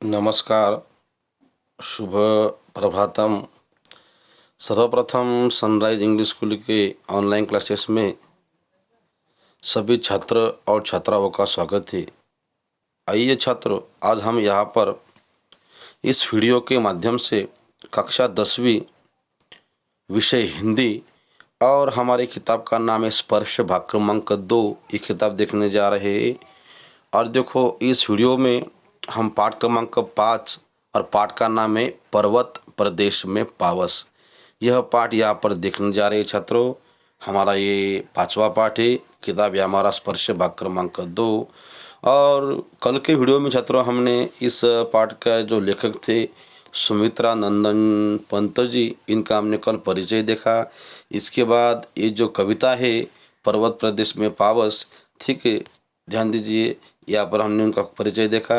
नमस्कार, शुभ प्रभातम। सर्वप्रथम sunrise English school के ऑनलाइन क्लासेस में सभी छात्र और छात्राओं का स्वागत है। आइए छात्रों, आज हम यहाँ पर इस वीडियो के माध्यम से कक्षा 10वीं विषय हिंदी और हमारी किताब का नाम है स्पर्श भाग क्रमांक 2, ये किताब देखने जा रहे हैं। और देखो, इस वीडियो में हम पाठ क्रमांक 5 और पाठ का नाम है पर्वत प्रदेश में पावस। यह पाठ यहाँ पर देखने जा रहे हैं छात्रों। हमारा ये 5वां पाठ है। किताब है हमारा स्पर्श भाग क्रमांक 2। और कल के वीडियो में छात्रों हमने इस पाठ का जो लेखक थे सुमित्रा नंदन पंत जी, इनका हमने कल परिचय देखा। इसके बाद ये जो कविता है पर्वत प्रदेश में पावस, ठीक है, ध्यान दीजिए, यहाँ पर हमने उनका परिचय देखा।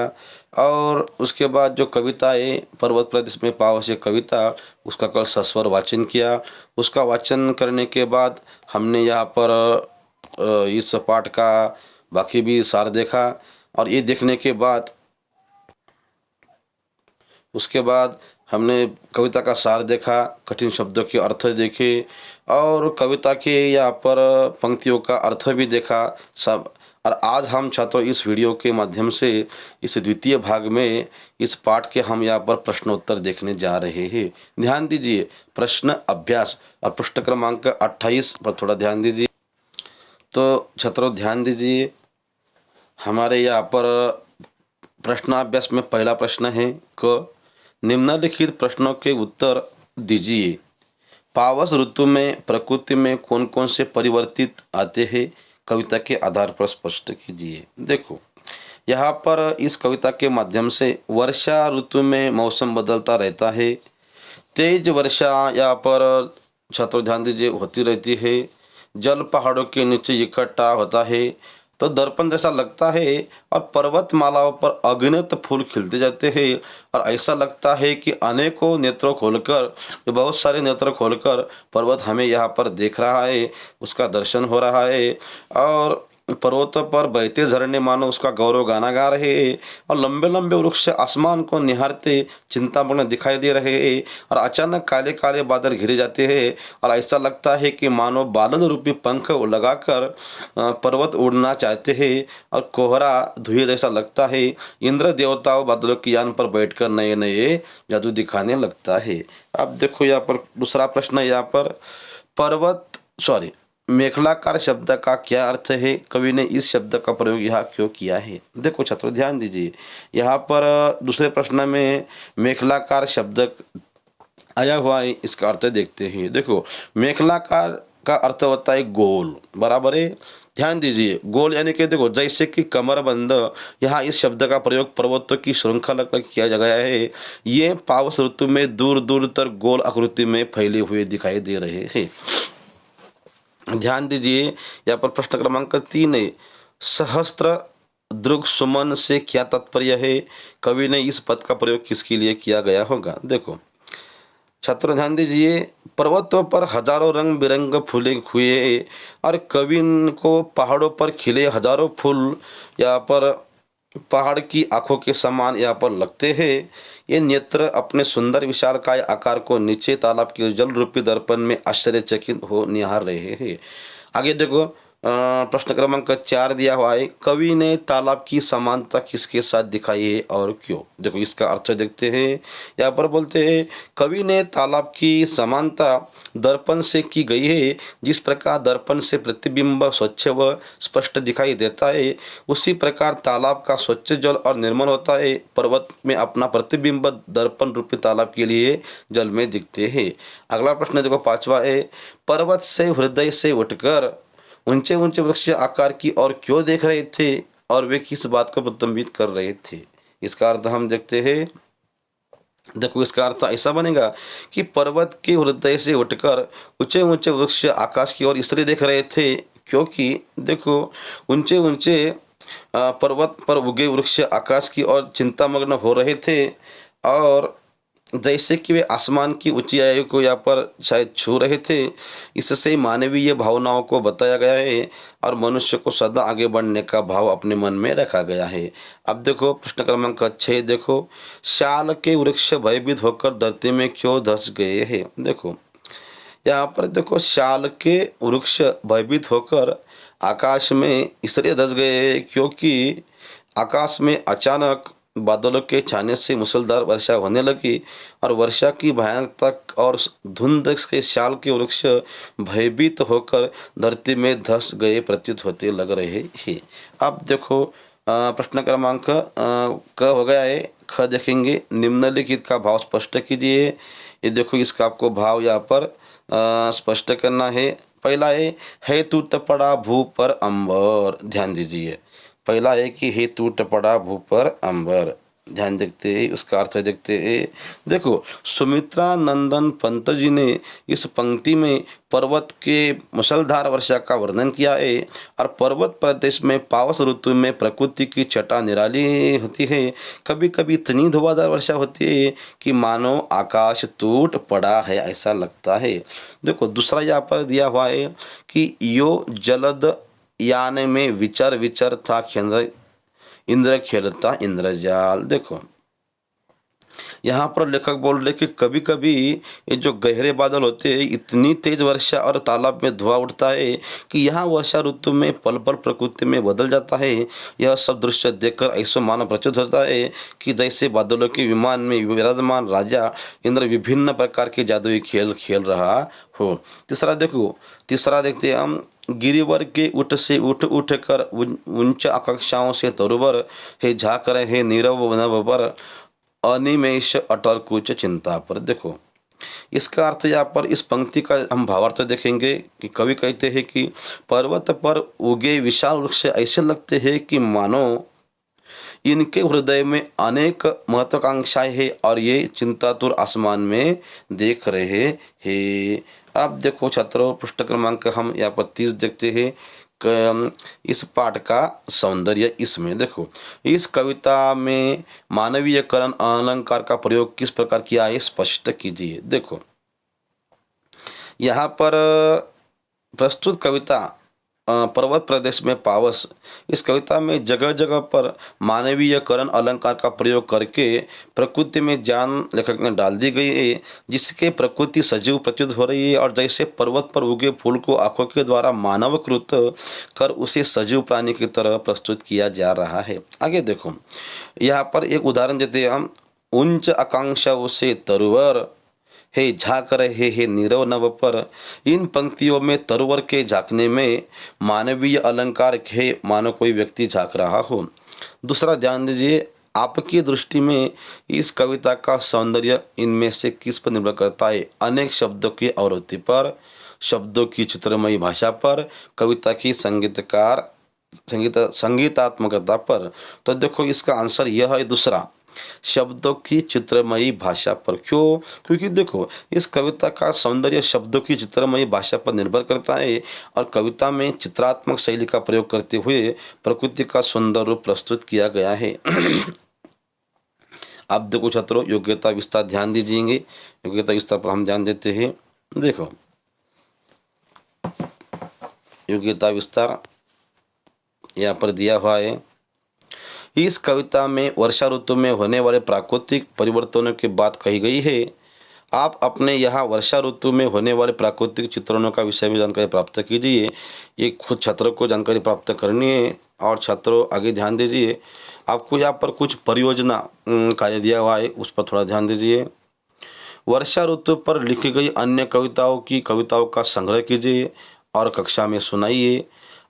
और उसके बाद जो कविता है पर्वत प्रदेश में पावस ये कविता, उसका कल सस्वर वाचन किया। उसका वाचन करने के बाद हमने यहाँ पर इस पाठ का बाकी भी सार देखा। और ये देखने के बाद उसके बाद हमने कविता का सार देखा, कठिन शब्दों के अर्थ देखे और कविता के यहाँ पर पंक्तियों का अर्थ भी देखा सब। और आज हम छात्रों इस वीडियो के माध्यम से इस द्वितीय भाग में इस पाठ के हम यहाँ पर प्रश्नोत्तर देखने जा रहे हैं। ध्यान दीजिए, प्रश्न अभ्यास और पृष्ठ क्रमांक 28 पर थोड़ा ध्यान दीजिए। तो छात्रों ध्यान दीजिए, हमारे यहाँ पर प्रश्नाभ्यास में पहला प्रश्न है क निम्नलिखित प्रश्नों के उत्तर दीजिए। पावस ऋतु में प्रकृति में कौन कौन से परिवर्तित आते हैं, कविता के आधार पर स्पष्ट कीजिए। देखो, यहाँ पर इस कविता के माध्यम से वर्षा ऋतु में मौसम बदलता रहता है। तेज वर्षा यहाँ पर छात्रों ध्यान दीजिए होती रहती है। जल पहाड़ों के नीचे इकट्ठा होता है तो दर्पण जैसा लगता है और पर्वतमालाओं पर अगणित फूल खिलते जाते हैं और ऐसा लगता है कि अनेकों नेत्रों खोलकर, बहुत सारे नेत्र खोलकर पर्वत हमें यहाँ पर देख रहा है, उसका दर्शन हो रहा है। और पर्वतों पर बहते झरने मानो उसका गौरव गाना गा रहे हैं और लंबे लंबे वृक्ष आसमान को निहारते चिंतामग्न दिखाई दे रहे हैं। और अचानक काले काले बादल घिरे जाते हैं और ऐसा लगता है कि मानो बादल रूपी पंख लगाकर पर्वत उड़ना चाहते हैं और कोहरा धुएं जैसा लगता है। इंद्र देवताओं बादलों की यान पर बैठकर नए नए जादू दिखाने लगता है। अब देखो यहाँ पर दूसरा प्रश्न, यहाँ पर मेखलाकार शब्द का क्या अर्थ है, कवि ने इस शब्द का प्रयोग यहाँ क्यों किया है। देखो छात्रों ध्यान दीजिए, यहाँ पर दूसरे प्रश्न में मेखलाकार शब्द आया हुआ है, इसका अर्थ देखते हैं। देखो, मेखलाकार का अर्थ होता है गोल, बराबर है। ध्यान दीजिए, गोल यानी कि देखो जैसे कि कमरबंद, यहाँ इस शब्द का प्रयोग पर्वतों की श्रृंखला कर किया गया है। ये पावस ऋतु में दूर दूर तक गोल आकृति में फैले हुए दिखाई दे रहे हैं। ध्यान दीजिए, यहाँ पर प्रश्न क्रमांक 3 है, सहस्त्र दृग सुमन से क्या तात्पर्य है, कवि ने इस पद का प्रयोग किसके लिए किया गया होगा। देखो छात्रों ध्यान दीजिए, पर्वतों पर हजारों रंग बिरंग फूले हुए और कवि को पहाड़ों पर खिले हजारों फूल यहाँ पर पहाड़ की आंखों के समान यहाँ पर लगते हैं। ये नेत्र अपने सुंदर विशालकाय आकार को नीचे तालाब के जल रूपी दर्पण में आश्चर्यचकित हो निहार रहे हैं। आगे देखो, प्रश्न क्रमांक 4 दिया हुआ है, कवि ने तालाब की समानता किसके साथ दिखाई है और क्यों। देखो इसका अर्थ देखते हैं। यहाँ पर बोलते हैं कवि ने तालाब की समानता दर्पण से की गई है। जिस प्रकार दर्पण से प्रतिबिंब स्वच्छ व स्पष्ट दिखाई देता है, उसी प्रकार तालाब का स्वच्छ जल और निर्मल होता है। पर्वत में अपना प्रतिबिंब दर्पण रूपी तालाब के लिए जल में दिखते हैं। अगला प्रश्न देखो 5वां है, पर्वत से हृदय से उठकर ऊंचे ऊंचे वृक्ष आकार की और क्यों देख रहे थे और वे किस बात को प्रतिबिंबित कर रहे थे। इसका अर्थ हम देखते हैं। देखो इसका अर्थ ऐसा बनेगा कि पर्वत के हृदय से उठकर ऊंचे ऊंचे वृक्ष आकाश की ओर इसलिए देख रहे थे क्योंकि देखो ऊंचे ऊंचे पर्वत पर उगे वृक्ष आकाश की ओर चिंतामग्न हो रहे थे और जैसे कि वे आसमान की ऊंचाई को यहाँ पर शायद छू रहे थे। इससे मानवीय भावनाओं को बताया गया है और मनुष्य को सदा आगे बढ़ने का भाव अपने मन में रखा गया है। अब देखो प्रश्न क्रमांक 6, देखो शाल के वृक्ष भयभीत होकर धरती में क्यों धंस गए हैं। देखो यहाँ पर देखो शाल के वृक्ष भयभीत होकर आकाश में इसलिए धंस गए क्योंकि आकाश में अचानक बादलों के छाने से मूसलाधार वर्षा होने लगी और वर्षा की भयानकता और धुंध के शाल के वृक्ष भयभीत होकर धरती में धंस गए प्रतीत होते लग रहे हैं। अब देखो प्रश्न क्रमांक क हो गया है। ख देखेंगे, निम्नलिखित का भाव स्पष्ट कीजिए। ये देखो इसका आपको भाव यहाँ पर स्पष्ट करना है। पहला है टूट पड़ा भू पर अंबर, ध्यान दीजिए। पहला है कि हे टूट पड़ा भू पर अंबर, ध्यान देखते हैं, उसका अर्थ देखते हैं। देखो सुमित्रा नंदन पंत जी ने इस पंक्ति में पर्वत के मूसलाधार वर्षा का वर्णन किया है और पर्वत प्रदेश में पावस ऋतु में प्रकृति की छटा निराली होती है। कभी कभी इतनी धुआंधार वर्षा होती है कि मानो आकाश टूट पड़ा है ऐसा लगता है। देखो दूसरा यहाँ पर दिया हुआ है कि यो जलद यान में विचर विचर था इंद्र खेलता इंद्रजाल। देखो यहाँ पर लेखक बोल रहे कि कभी कभी ये जो गहरे बादल होते हैं, इतनी तेज वर्षा और तालाब में धुआं उठता है कि यहाँ वर्षा ऋतु में पल पल प्रकृति में बदल जाता है। यह सब दृश्य देखकर ऐसा मानो प्रतीत होता है कि जैसे बादलों के विमान में विराजमान राजा इंद्र विभिन्न प्रकार के जादुई खेल खेल रहा हो। तीसरा देखते हैं हम, गिरिवर के उठ से उठ कर उच्च आकांक्षाओं से तरुवर हे झाक रहे नीरव नभ पर अनिमेष अटल कुछ चिंता पर। देखो इसका अर्थ यहाँ पर इस पंक्ति का हम भावार्थ देखेंगे कि कवि कहते हैं कि पर्वत पर उगे विशाल वृक्ष ऐसे लगते हैं कि मानो इनके हृदय में अनेक महत्वाकांक्षाएं हैं और ये चिंतातुर आसमान में देख रहे हैं। अब देखो छात्रों पृष्ठ क्रमांक हम यहाँ पर 30 देखते हैं। इस पाठ का सौंदर्य इसमें देखो, इस कविता में मानवीयकरण अलंकार का प्रयोग किस प्रकार किया है स्पष्ट कीजिए। देखो यहाँ पर प्रस्तुत कविता पर्वत प्रदेश में पावस, इस कविता में जगह जगह पर मानवीयकरण अलंकार का प्रयोग करके प्रकृति में जान लेखक ने डाल दी गई है, जिसके प्रकृति सजीव प्रतीत हो रही है और जैसे पर्वत पर उगे फूल को आंखों के द्वारा मानवकृत कर उसे सजीव प्राणी की तरह प्रस्तुत किया जा रहा है। आगे देखो यहाँ पर एक उदाहरण देते हैं हम, उच्च आकांक्षाओं से तरुवर हे झांक रहे हे नीरव नभ पर। इन पंक्तियों में तरुवर के झांकने में मानवीय अलंकार है, मानो कोई व्यक्ति झांक रहा हो। दूसरा ध्यान दीजिए, आपकी दृष्टि में इस कविता का सौंदर्य इनमें से किस पर निर्भर करता है? अनेक शब्दों की आवृत्ति पर, शब्दों की चित्रमयी भाषा पर, कविता की संगीतात्मकता पर। तो देखो इसका आंसर यह है दूसरा, शब्दों की चित्रमयी भाषा पर। क्यों? क्योंकि देखो इस कविता का सौंदर्य शब्दों की चित्रमयी भाषा पर निर्भर करता है और कविता में चित्रात्मक शैली का प्रयोग करते हुए प्रकृति का सुंदर रूप प्रस्तुत किया गया है। अब देखो छात्रों योग्यता विस्तार ध्यान दीजिएंगे। योग्यता विस्तार पर हम ध्यान देते हैं। देखो योग्यता विस्तार यहाँ पर दिया हुआ है। इस कविता में वर्षा ऋतु में होने वाले प्राकृतिक परिवर्तनों की बात कही गई है। आप अपने यहाँ वर्षा ऋतु में होने वाले प्राकृतिक चित्रणों का विषय में जानकारी प्राप्त कीजिए। ये खुद छात्रों को जानकारी प्राप्त करनी है। और छात्रों आगे ध्यान दीजिए, आपको यहाँ पर कुछ परियोजना कार्य दिया हुआ है, उस पर थोड़ा ध्यान दीजिए। वर्षा ऋतु पर लिखी गई अन्य कविताओं का संग्रह कीजिए और कक्षा में सुनाइए।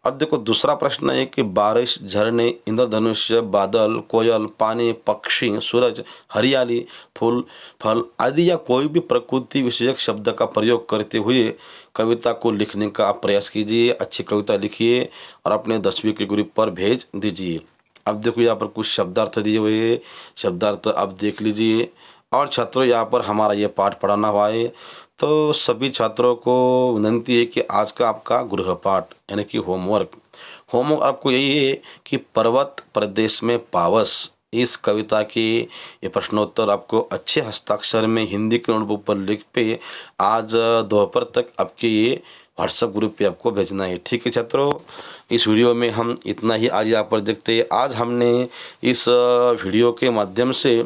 अब देखो दूसरा प्रश्न है कि बारिश, झरने, इंद्रधनुष्य, बादल, कोयल, पानी, पक्षी, सूरज, हरियाली, फूल, फल आदि या कोई भी प्रकृति विषयक शब्द का प्रयोग करते हुए कविता को लिखने का आप प्रयास कीजिए। अच्छी कविता लिखिए और अपने 10वीं के ग्रुप पर भेज दीजिए। अब देखो यहाँ पर कुछ शब्दार्थ दिए हुए हैं, शब्दार्थ आप देख लीजिए। और छात्रों यहाँ पर हमारा ये पाठ पढ़ाना हुआ है, तो सभी छात्रों को विनंती है कि आज का आपका गृहपाठ यानी कि होमवर्क आपको यही है कि पर्वत प्रदेश में पावस इस कविता के ये प्रश्नोत्तर आपको अच्छे हस्ताक्षर में हिंदी के नोटबुक पर लिख पे आज दोपहर तक आपके ये व्हाट्सएप ग्रुप पे आपको भेजना है। ठीक है छात्रों, इस वीडियो में हम इतना ही आज यहाँ पर देखते हैं। आज हमने इस वीडियो के माध्यम से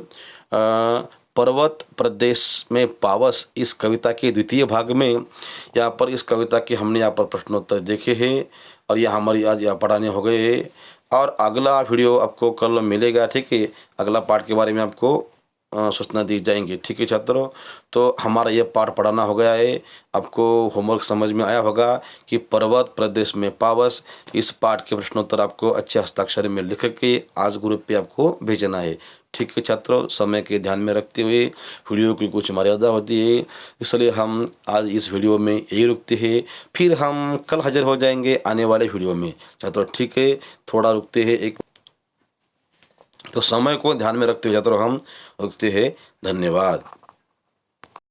पर्वत प्रदेश में पावस इस कविता के द्वितीय भाग में यहाँ पर इस कविता के हमने यहाँ पर प्रश्नोत्तर देखे हैं और यह हमारी आज यहाँ पढ़ाने हो गए हैं। और अगला वीडियो आपको कल मिलेगा। ठीक है, अगला पाठ के बारे में आपको सूचना दी जाएंगी। ठीक है छात्रों, तो हमारा ये पाठ पढ़ाना हो गया है। आपको होमवर्क समझ में आया होगा कि पर्वत प्रदेश में पावस इस पाठ के प्रश्नोत्तर आपको अच्छे हस्ताक्षर में लिख के आज ग्रुप पे आपको भेजना है। ठीक है छात्रों, समय के ध्यान में रखते हुए वीडियो की कुछ मर्यादा होती है, इसलिए हम आज इस वीडियो में यही रुकते हैं। फिर हम कल हाजिर हो जाएंगे आने वाले वीडियो में छात्रों। ठीक है, थोड़ा रुकते हैं एक, तो समय को ध्यान में रखते हुए छात्रों हम रुकते हैं। धन्यवाद।